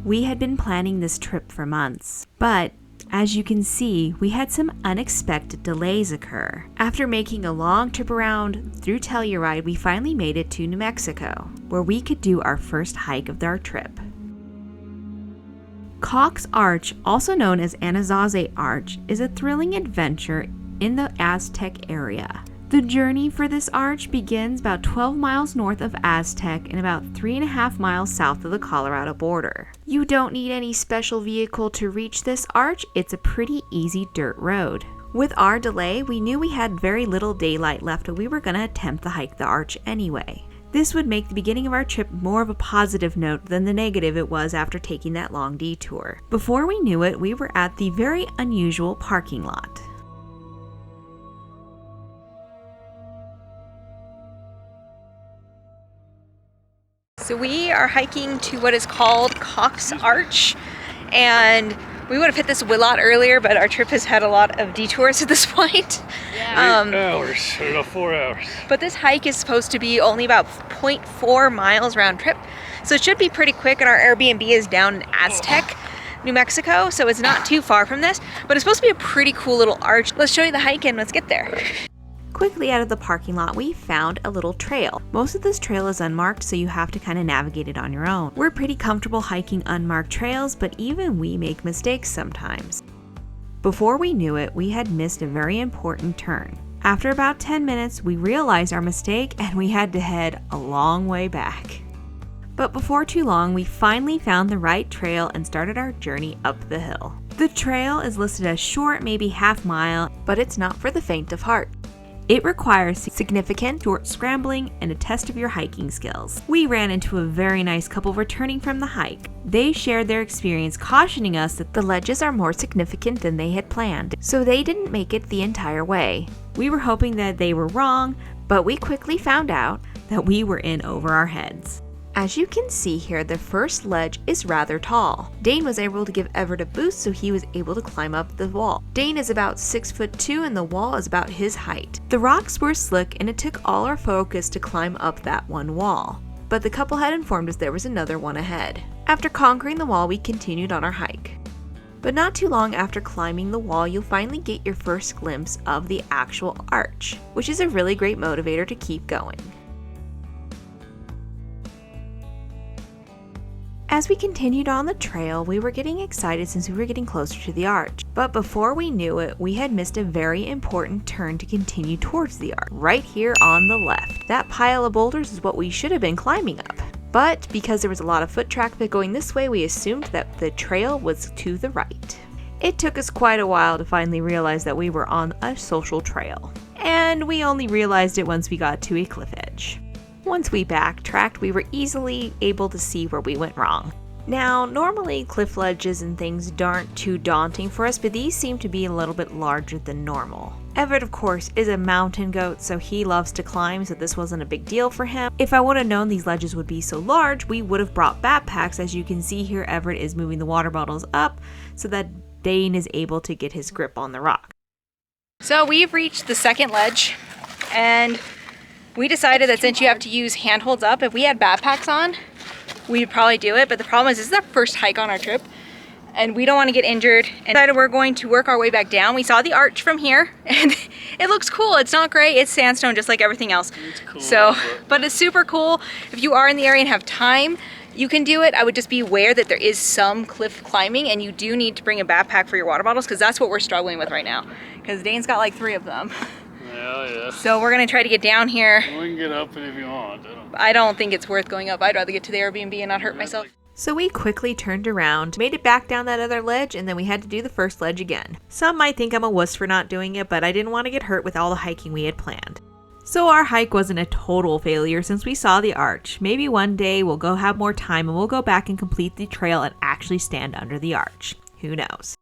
We had been planning this trip for months, but as you can see, we had some unexpected delays occur. After making a long trip around through Telluride, we finally made it to New Mexico, where we could do our first hike of our trip. Cox Arch, also known as Anasazi Arch, is a thrilling adventure in the Aztec area. The journey for this arch begins about 12 miles north of Aztec and about 3.5 miles south of the Colorado border. You don't need any special vehicle to reach this arch, it's a pretty easy dirt road. With our delay, we knew we had very little daylight left and we were going to attempt to hike the arch anyway. This would make the beginning of our trip more of a positive note than the negative it was after taking that long detour. Before we knew it, we were at the very unusual parking lot. So we are hiking to what is called Cox Arch, and we would have hit this a lot earlier, but our trip has had a lot of detours at this point. Yeah. 8 hours, or no, 4 hours. But this hike is supposed to be only about 0.4 miles round trip, so it should be pretty quick, and our Airbnb is down in Aztec, New Mexico, so it's not too far from this, but it's supposed to be a pretty cool little arch. Let's show you the hike and let's get there. Quickly out of the parking lot, we found a little trail. Most of this trail is unmarked, so you have to kind of navigate it on your own. We're pretty comfortable hiking unmarked trails, but even we make mistakes sometimes. Before we knew it, we had missed a very important turn. After about 10 minutes, we realized our mistake and we had to head a long way back. But before too long, we finally found the right trail and started our journey up the hill. The trail is listed as short, maybe half mile, but it's not for the faint of heart. It requires significant short scrambling and a test of your hiking skills. We ran into a very nice couple returning from the hike. They shared their experience, cautioning us that the ledges are more significant than they had planned, so they didn't make it the entire way. We were hoping that they were wrong, but we quickly found out that we were in over our heads. As you can see here, the first ledge is rather tall. Dane was able to give Everett a boost, so he was able to climb up the wall. Dane is about 6'2" and the wall is about his height. The rocks were slick and it took all our focus to climb up that one wall, but the couple had informed us there was another one ahead. After conquering the wall, we continued on our hike. But not too long after climbing the wall, you'll finally get your first glimpse of the actual arch, which is a really great motivator to keep going. As we continued on the trail, we were getting excited since we were getting closer to the arch. But before we knew it, we had missed a very important turn to continue towards the arch, right here on the left. That pile of boulders is what we should have been climbing up. But because there was a lot of foot traffic going this way, we assumed that the trail was to the right. It took us quite a while to finally realize that we were on a social trail. And we only realized it once we got to a cliff edge. Once we backtracked, we were easily able to see where we went wrong. Now, normally cliff ledges and things aren't too daunting for us, but these seem to be a little bit larger than normal. Everett, of course, is a mountain goat, so he loves to climb, so this wasn't a big deal for him. If I would have known these ledges would be so large, we would have brought backpacks. As you can see here, Everett is moving the water bottles up so that Dane is able to get his grip on the rock. So we've reached the second ledge, and we decided that since you have to use handholds up, if we had backpacks on, we'd probably do it. But the problem is, this is our first hike on our trip, and we don't want to get injured. And decided we're going to work our way back down. We saw the arch from here, and it looks cool. It's not gray, it's sandstone, just like everything else. It's cool, so, but it's super cool. If you are in the area and have time, you can do it. I would just be aware that there is some cliff climbing, and you do need to bring a backpack for your water bottles, because that's what we're struggling with right now. Because Dane's got like 3 of them. Yeah. So we're gonna try to get down here. We can get up if you want. I don't think it's worth going up. I'd rather get to the Airbnb and not hurt myself. So we quickly turned around, made it back down that other ledge, and then we had to do the first ledge again. Some might think I'm a wuss for not doing it, but I didn't want to get hurt with all the hiking we had planned. So our hike wasn't a total failure since we saw the arch. Maybe one day we'll go have more time and we'll go back and complete the trail and actually stand under the arch. Who knows?